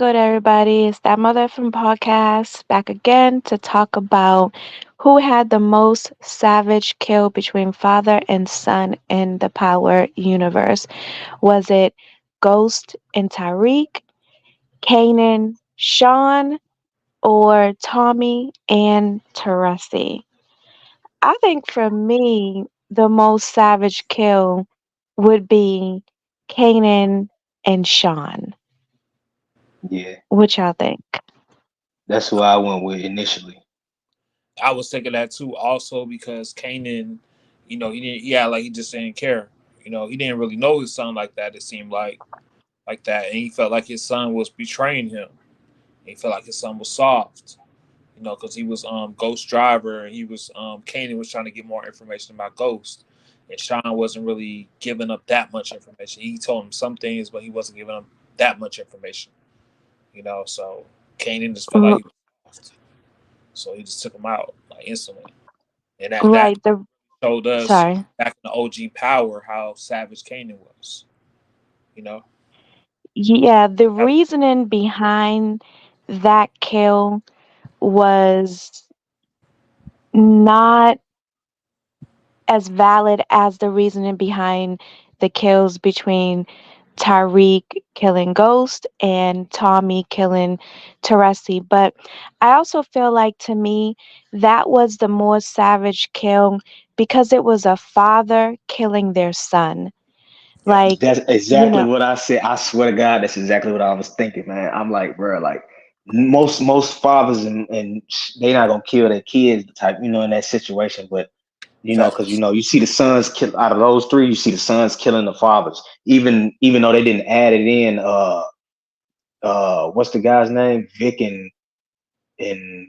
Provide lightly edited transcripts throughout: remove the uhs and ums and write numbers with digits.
good, everybody? It's that mother from podcast back again to talk about who had the most savage kill between father and son in the Power universe. Was it Ghost and Tariq, Kanan, Shawn, or Tommy and Teresi? I think for me, the most savage kill would be Kanan and Shawn. Yeah, What y'all think? that's who I went with initially. I was thinking that too, also because Kanan, he didn't. Yeah, like he just didn't care. He didn't really know his son like that. It seemed like that, and he felt like his son was betraying him. He felt like his son was soft. Because he was Ghost driver, and he was Kanan was trying to get more information about Ghost, and Shawn wasn't really giving up that much information. He told him some things, but he wasn't giving him that much information. So Kanan just felt like R- he was soft, so he just took him out like instantly, and that right. The showed us Sorry. back in the OG Power how savage Kanan was. You know, Yeah, the That- reasoning behind that kill was not as valid as the reasoning behind the kills between Tariq killing Ghost and Tommy killing Teresi. But I also feel like to me that was the more savage kill because it was a father killing their son. yeah, Like, That's you exactly know, what I said. I swear to God, that's exactly what I was thinking, man. I'm like, bro, like most fathers and they not gonna kill their kids, type, in that situation. But because exactly. you see the sons kill out of those three, you see the sons killing the fathers, even though they didn't add it in. What's the guy's name? Vic and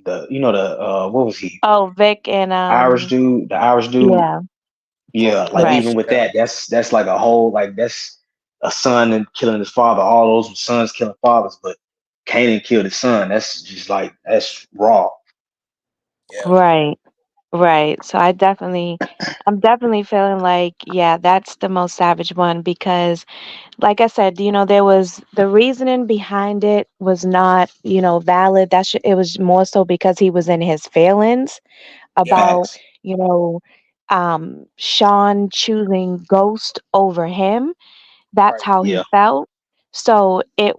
the the what was he? oh, Vic and Irish dude, the Irish dude. yeah, Oh, Yeah, the like right. even police. with Yeah, that, that's like a whole like that's a son and killing his father. All those were sons killing fathers, but Kanan killed his son. That's just like that's raw. yeah. Right. Right. So I'm definitely feeling like, yeah, that's the most savage one because, like I said, there was the reasoning behind it was not, valid. It was more so because he was in his feelings Yeah, about, Facts. you know, Sean choosing Ghost over him. That's right. how he Yeah. felt. So it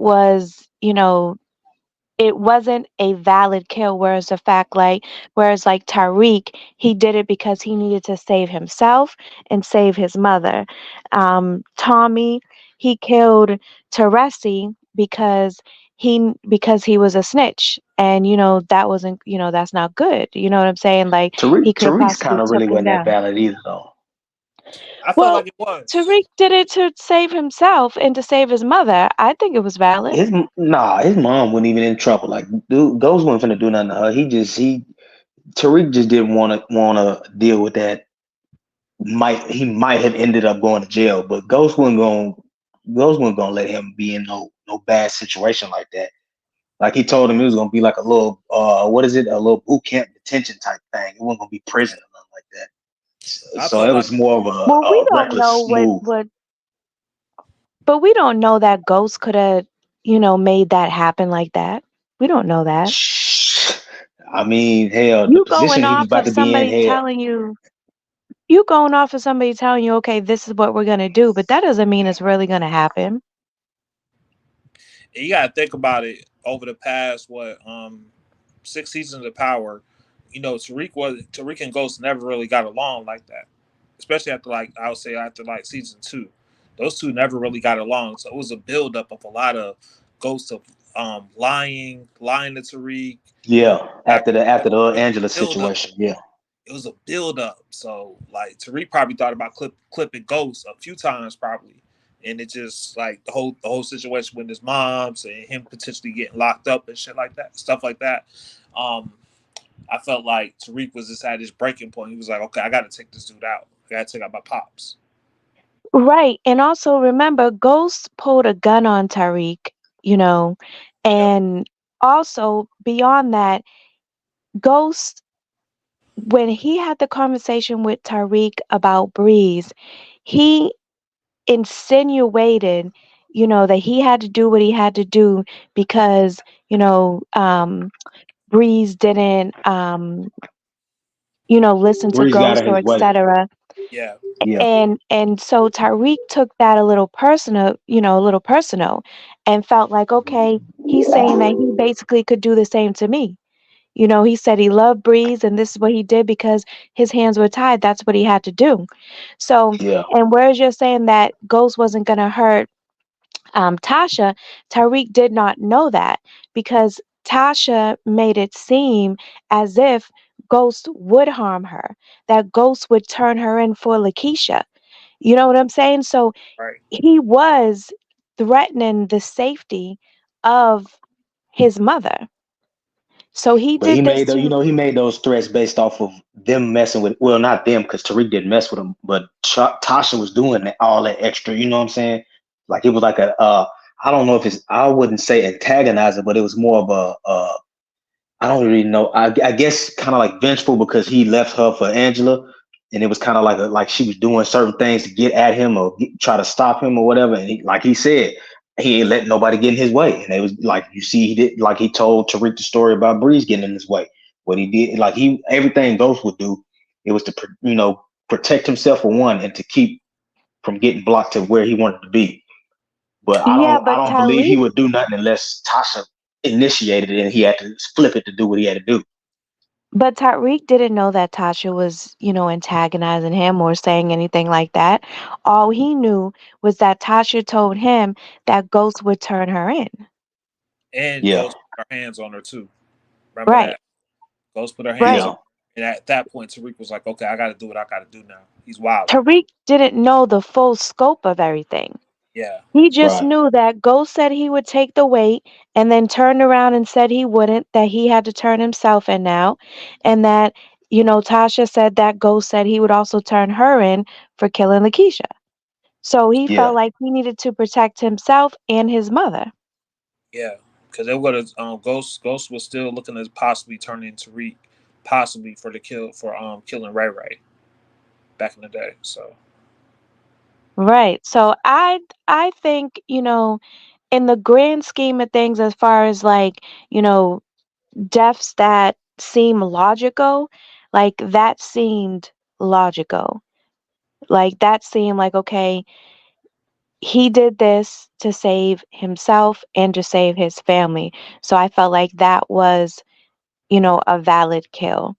wasn't a valid kill. Whereas like Tariq, he did it because he needed to save himself and save his mother. Tommy, he killed Teresi because he was a snitch, and that wasn't, that's not good. You know what I'm saying? Like he could have Tariq's kind possibly of took really him wasn't that down. valid either though. I felt Well, like it was. Tariq did it to save himself and to save his mother. I think it was valid. His mom wasn't even in trouble. Like dude, Ghost wasn't finna do nothing to her. He Tariq just didn't wanna deal with that. He might have ended up going to jail, but Ghost wasn't gonna let him be in no bad situation like that. Like he told him it was gonna be like a little what is it? A little boot camp detention type thing. It wasn't gonna be prison or nothing like that. So, I so felt it like was more of Well, we a don't know reckless what move. what But we don't know that Ghost could have, made that happen like that. We don't know that. I mean, hell, the You going position he was off about of to be in, somebody hell, telling you, you going off of somebody telling you, okay, this is what we're gonna do, but that doesn't mean it's really gonna happen. and you gotta think about it over the past 6 seasons of Power. Tariq and Ghost never really got along like that, especially after like I would say after like season two. Those two never really got along, so it was a buildup of a lot of Ghost of lying to Tariq. yeah. Back After and the forth. It was Angela a buildup. situation, yeah. It was a buildup. So like Tariq probably thought about clipping Ghost a few times probably, and it just like the whole situation with his moms and him potentially getting locked up and shit like that, stuff like that. Um, I felt like Tariq was just at his breaking point. He was like, okay, I got to take this dude out. I got to take out my pops. Right. And also remember, Ghost pulled a gun on Tariq, you know, Yep. and also beyond that, Ghost, when he had the conversation with Tariq about Breeze, he insinuated that he had to do what he had to do because, Breeze didn't, listen to Breeze got Ghost in or his way. etc. Yeah. Yeah, And so Tariq took that a little personal, and felt like, okay, he's saying that he basically could do the same to me. He said he loved Breeze, and this is what he did because his hands were tied. That's what he had to do. So, yeah. and whereas you're saying that Ghost wasn't going to hurt Tasha, Tariq did not know that because Tasha made it seem as if Ghost would harm her, that Ghost would turn her in for Lakeisha. You know what I'm saying? So Right. he was threatening the safety of his mother. So he But he did this made to. he made those threats based off of them messing with, well, not them because Tariq didn't mess with him, but Tasha was doing all that extra. You know what I'm saying? Like it was like a I don't know if it's, I wouldn't say antagonizer, but it was more of a I don't really know. I guess kind of like vengeful because he left her for Angela, and it was kind of like like she was doing certain things to get at him or try to stop him or whatever. And like he said, he ain't letting nobody get in his way. And it was like you see, he did, like he told Tariq the story about Breeze getting in his way. What he did, like he, everything Ghost would do, it was to protect himself for one and to keep from getting blocked to where he wanted to be. But Yeah, I but don't believe he Tariq, would do nothing unless Tasha initiated it and he had to flip it to do what he had to do. didn't know that Tasha was, antagonizing him or saying anything like that. All he knew was that Tasha told him that Ghost would turn her in. And Yeah, Ghost put her hands on her too. Remember Right, that? Ghost put her hands on right. yeah, her. And at that point, Tariq was like, okay, I got to do what I got to do now. He's wilding. Tariq didn't know the full scope of everything. Yeah. He just right, knew that Ghost said he would take the weight and then turned around and said he wouldn't, that he had to turn himself in now. And that, Tasha said that Ghost said he would also turn her in for killing Lakeisha. So he yeah, felt like he needed to protect himself and his mother. Yeah. Because it would have, Ghost was still looking at possibly turning Tariq, possibly for the killing Ray Ray back in the day. So, Right. So I think, in the grand scheme of things, as far as like, deaths that seem logical, like that seemed logical. Like that seemed like, okay, he did this to save himself and to save his family. So I felt like that was, a valid kill.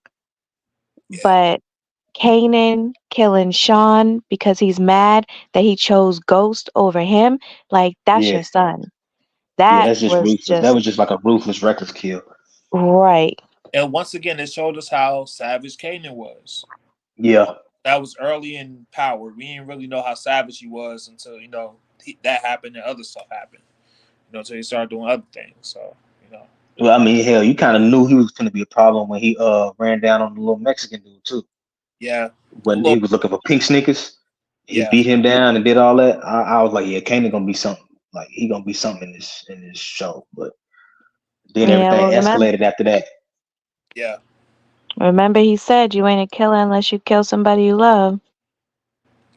yeah. But Kanan killing Shawn because he's mad that he chose Ghost over him, like that's yeah, your son. yeah. That That's just was ruthless. That just was just like a ruthless, reckless kill. right. And once again, it showed us how savage Kanan was. Yeah, That was early in power. We didn't really know how savage he was until, that happened and other stuff happened, until he started doing other things. So, you know, well, I mean, hell, you kind of knew he was going to be a problem when he ran down on the little Mexican dude too. yeah. A When he little, was looking for pink sneakers, he yeah. beat him down and did all that. I was like, yeah, Kanan gonna be something. Like he gonna be something in this show. But then Yeah, everything well escalated after that. Yeah. remember he said you ain't a killer unless you kill somebody you love.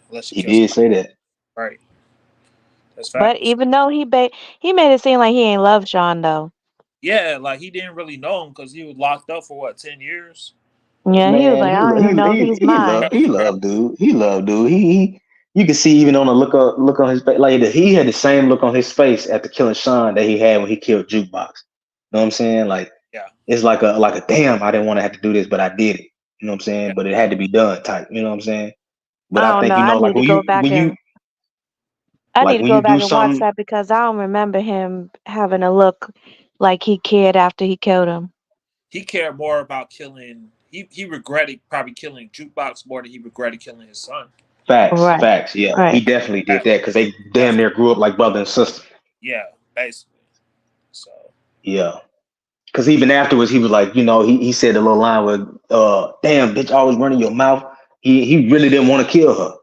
Unless you He kill did somebody. say that. Right. That's But facts. even though he made it seem like he ain't love Sean though. Yeah, like he didn't really know him because he was locked up for what, 10 years? Yeah, he was Man, like, I don't even know if he's mine. he loved dude. He loved dude. You could see even on the look on his face, like he had the same look on his face after killing Shawn that he had when he killed Jukebox. You know what I'm saying? Like Yeah. it's like a damn, I didn't want to have to do this, but I did it. You know what I'm Yeah. saying? But it had to be done type. You know what I'm saying? But I I don't know. think like I need to when go you back do and watch something that because I don't remember him having a look like he cared after he killed him. He cared more about killing. He regretted probably killing Jukebox more than he regretted killing his son. Right. facts, yeah, he Right. definitely did That, that because they damn that's near grew up like brother and sister. yeah, basically. So Yeah. Because even afterwards, he was like, he said the little line with, damn, bitch, always running your mouth. He really didn't want to kill her.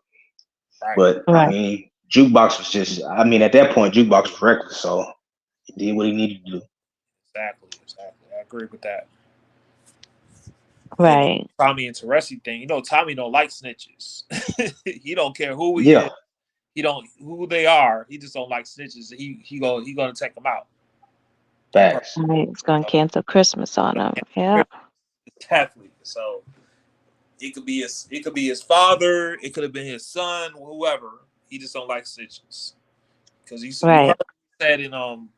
right, But, I Right. mean, Jukebox was just, I mean, at that point, Jukebox was reckless. So he did what he needed to do. exactly. I agree with that. And Right. Tommy and Teresi thing, Tommy don't like snitches. He don't care who he Yeah. is. He don't who they are. He just don't like snitches. He gonna take them out. That person. Facts. Right, it's gonna cancel Christmas on them. Yeah. Exactly. So it could be his father. It could have been his son, whoever. He just don't like snitches because you heard Right. he said in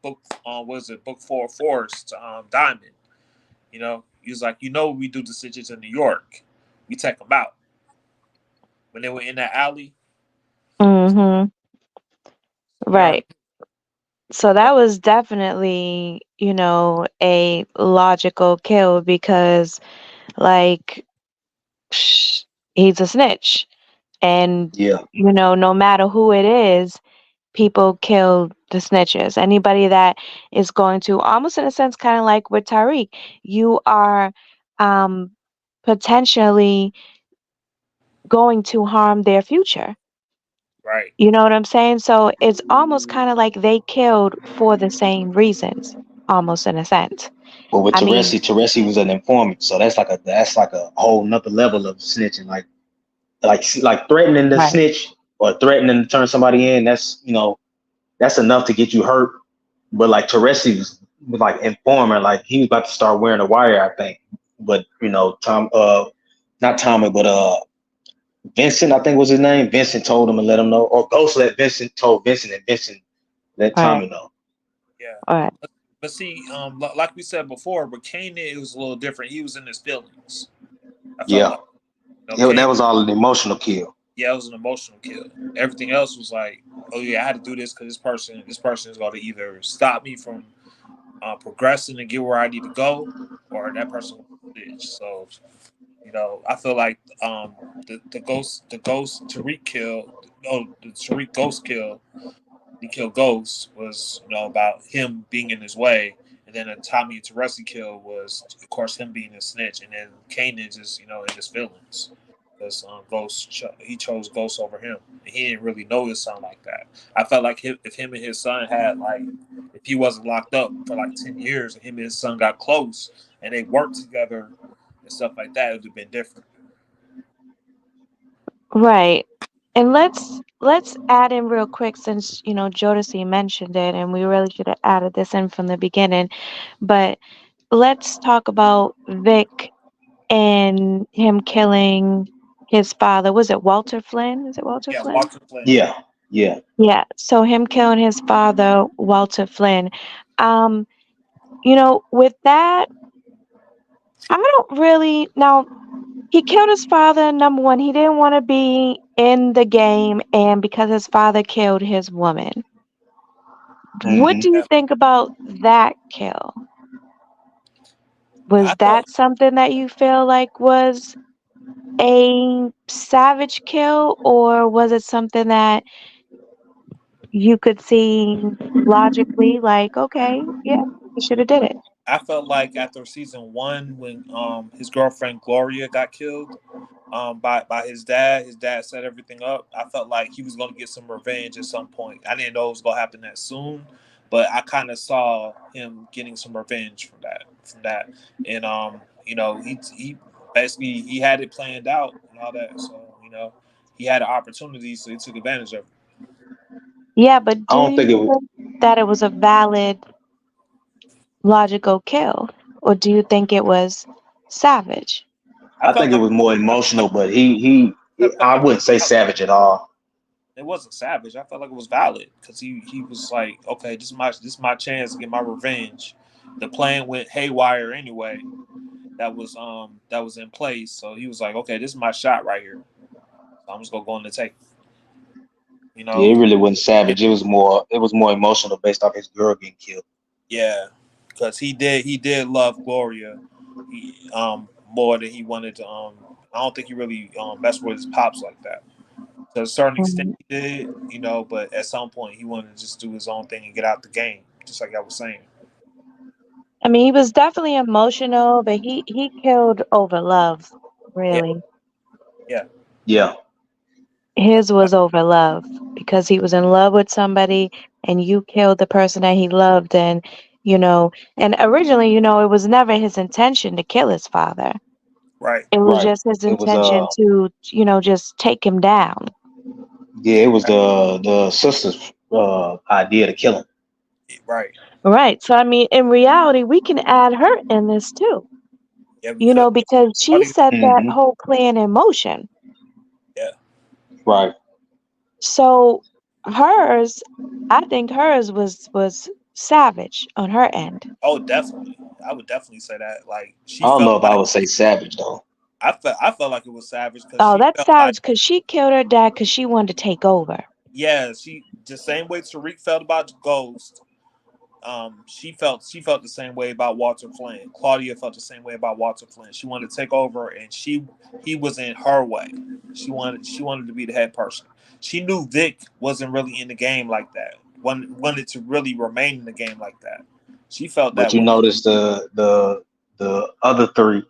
book what is it book 4 Forest Diamond. He was like, what we do to snitches in New York. We take them out when they were in that alley. Mm-hmm. So you already Right. So that was definitely, a logical kill because, like, he's a snitch. And, Yeah. no matter who it is, people kill the snitches. Anybody that is going to, almost in a sense, kind of like with Tariq, you are um, potentially going to harm their future. right. You know what I'm saying? So it's almost kind of like they killed for the same reasons, almost in a sense. But with I mean, Teresi was an informant, so that's like a whole nother level of snitching. Like threatening to right, snitch or threatening to turn somebody in. That's enough to get you hurt. But like Teresi was like informing, like he was about to start wearing a wire, I think. But not Tommy, but Vincent, I think was his name. Vincent told him and let him know, or Ghost let Vincent told Vincent, and Vincent let right, Tommy know. Yeah. right, But see, like we said before, but Kanan, it was a little different. He was in his feelings. I felt Yeah, like that Kanan, was all an emotional kill. yeah, it was an emotional kill. Everything else was like, oh yeah, I had to do this because this person is going to either stop me from progressing and get where I need to go, or that person will snitch. So I feel like the ghost Tariq kill, no, the Tariq ghost kill he killed Ghost was about him being in his way, and then the Tommy and Teresi kill was of course him being a snitch, and then Kanan just in his feelings because he chose Ghost over him, and he didn't really know his son like that. I felt like if him and his son had like if he wasn't locked up for like 10 years and him and his son got close and they worked together and stuff like that, it would have been different. right. And let's add in real quick since Jodeci mentioned it, and we really should have added this in from the beginning. But let's talk about Vic and him killing his father. Was it Walter Flynn? Is it Walter Yeah, Flynn? Walter Flynn. Yeah, yeah. Yeah. So him killing his father, Walter Flynn. Um, with that, I don't really now. He killed his father. Number one, he didn't want to be in the game, and because his father killed his woman. What Hmm. do you Yeah, think about that kill? I Was felt that something that you feel like was a savage kill, or was it something that you could see logically, like, okay, yeah, he should have did it? I felt like after season 1 when his girlfriend Gloria got killed by his dad set everything up. I felt like he was going to get some revenge at some point. I didn't know it was going to happen that soon, but I kind of saw him getting some revenge from that. And he basically he had it planned out and all that. So he had an opportunity, so he took advantage of it. Yeah, but I do don't think you it was. think that it was a valid, logical kill, or do you think it was savage? I I felt think it like was more emotional, but he. I felt I like wouldn't say savage at all. it wasn't savage. I felt like it was valid because he was like, okay, this is my chance to get my revenge. The plan went haywire anyway. That was in place. So he was like, okay, this is my shot right here. So I'm just gonna go in the take. You Yeah, know, it really wasn't and savage. It was more emotional based off his girl getting killed. yeah, because he did love Gloria, more than he wanted to. I don't think he really messed with his pops like that. To a certain extent, Mm. he did, but at some point, he wanted to just do his own thing and get out the game, just like I was saying. I mean, he was definitely emotional, but he killed over love, Yeah, really. yeah, Yeah, His was over love because he was in love with somebody and you killed the person that he loved, you know, and originally, it was never his intention to kill his father. right. It was right. just his It was intention to, just take him down. Yeah, it was the sister's idea to kill him. Right. Right. So I mean, in reality, we can add her in this too. Yeah, we could. Because she Claudia, set that Hmm. whole plan in motion. yeah. Right. So hers, I think hers was savage on her end. Oh, definitely. I would definitely say that. Like she I don't felt know if I like would say savage though. I felt like it was savage because Oh, she that's felt like savage because she killed her dad because she wanted to take over. yeah, she the same way Tariq felt about Ghost. She felt the same way about Walter Flynn. Claudia felt the same way about Walter Flynn. She wanted to take over, and he was in her way. She wanted to be the head person. She knew Vic wasn't really in the game like that. Wanted to really remain in the game like that. She felt But that you way. notice the other three,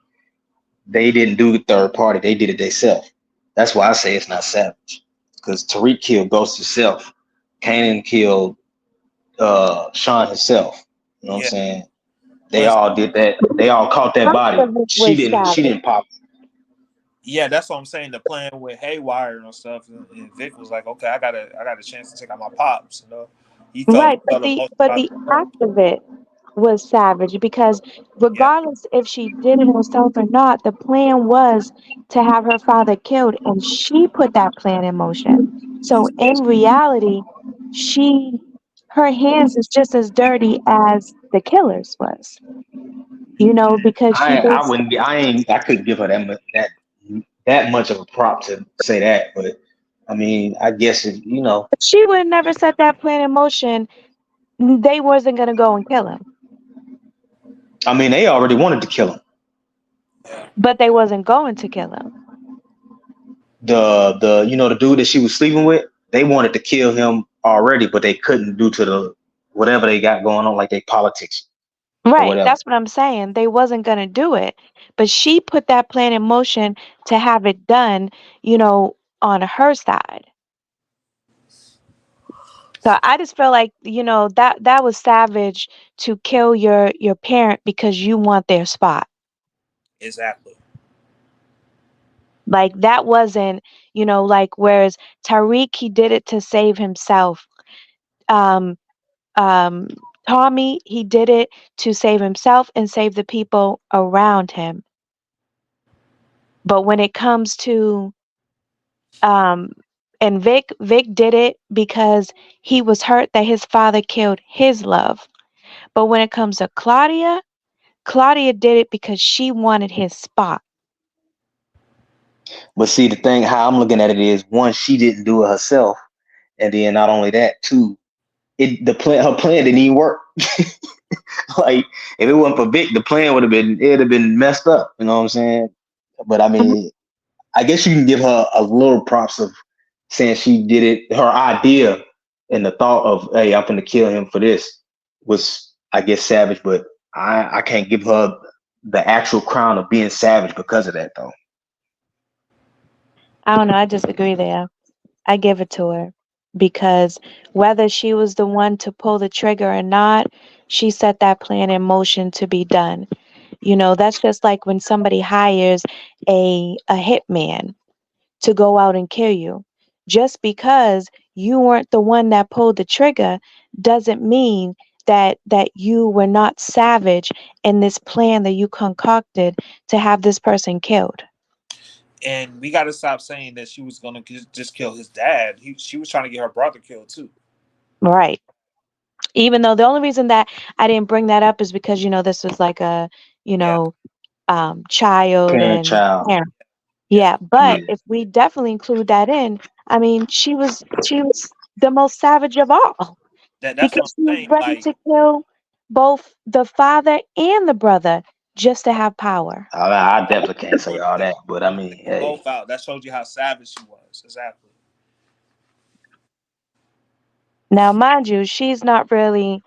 they didn't do the third party. They did it themselves. That's why I say it's not savage. Because Tariq killed Ghost himself. Kanan killed Shawn himself. You know what I'm Yeah, saying? They but all did that. They all caught that Half body. of it She was didn't. She savage. didn't pop. yeah, that's what I'm saying. The plan with Haywire and stuff, and Vic was like, okay, I got a chance to take out my pops. Right, Felt the most but about the her. act of it was savage because Yeah, regardless if she did it herself or not, the plan was to have her father killed, and she put that plan in motion. So in reality, she her hands is just as dirty as the killer's was. Because she I basically wouldn't. I ain't. I couldn't give her that much of a prop to say that. But I mean, I guess she would never set that plan in motion. They wasn't gonna go and kill him, I mean, they already wanted to kill him. yeah, but they wasn't going to kill him. The dude that she was sleeping with, they wanted to kill him already, but they couldn't due to the whatever they got going on, like they politics or Right, whatever. that's what I'm saying. They wasn't gonna do it, but she put that plan in motion to have it done, on her side. So I just feel like, that was savage to kill your parent because you want their spot. exactly. Like that wasn't, like whereas Tariq he did it to save himself. Um um Tommy he did it to save himself and save the people around him. But when it comes to um and Vic did it because he was hurt that his father killed his love. But when it comes to Claudia did it because she wanted his spot. But see, the thing, how I'm looking at it is, one, she didn't do it herself, and then not only that, two, her plan didn't even work. Like if it wasn't for Vic, the plan it'd have been messed up. You know what I'm saying? But I Mhm. mean, I guess you can give her a little props of saying she did it. Her idea and the thought of, hey, I'm gonna kill him for this was, I guess, savage. But I can't give her the actual crown of being savage because of that, though. I don't know, I disagree there. I give it to her because whether she was the one to pull the trigger or not, she set that plan in motion to be done. That's just like when somebody hires a hitman to go out and kill you. Just because you weren't the one that pulled the trigger doesn't mean that you were not savage in this plan that you concocted to have this person killed. And we got to stop saying that she was gonna just kill his dad. She was trying to get her brother killed too. Right. Even though the only reason that I didn't bring that up is because this was like a, you Yeah, know, child Parent and child. parent. yeah. Yeah, but Yeah. if we definitely include that in, I mean, she was the most savage of all That's what because she I'm was saying. ready Like to kill both the father and the brother just to have power. I definitely can't say for all them that, but I take mean, them hey, both out. That showed you how savage she was. Exactly. Now, mind you, she's not really,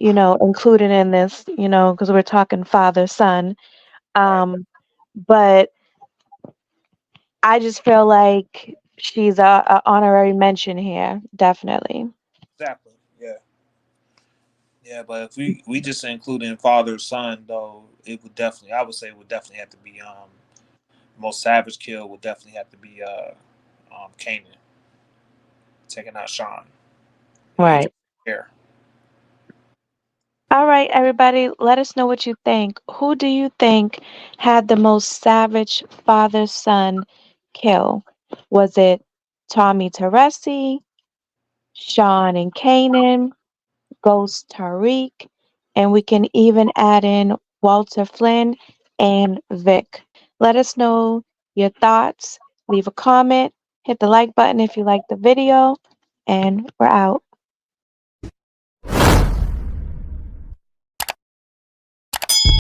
included in this, because we're talking father son. Right. But I just feel like she's a honorary mention here, definitely. Exactly. Yeah. Yeah. But if we just include in father son though, it would definitely. I would say it would definitely have to be most savage kill would definitely have to be Kanan. taking out Shawn. And he took Right. care. All right, everybody, let us know what you think. Who do you think had the most savage father son kill? Was it Tommy Teresi, Shawn and Kanan, Ghost Tariq, and we can even add in Walter Flynn and Vic? Let us know your thoughts. Leave a comment, hit the like button if you like the video, and we're out.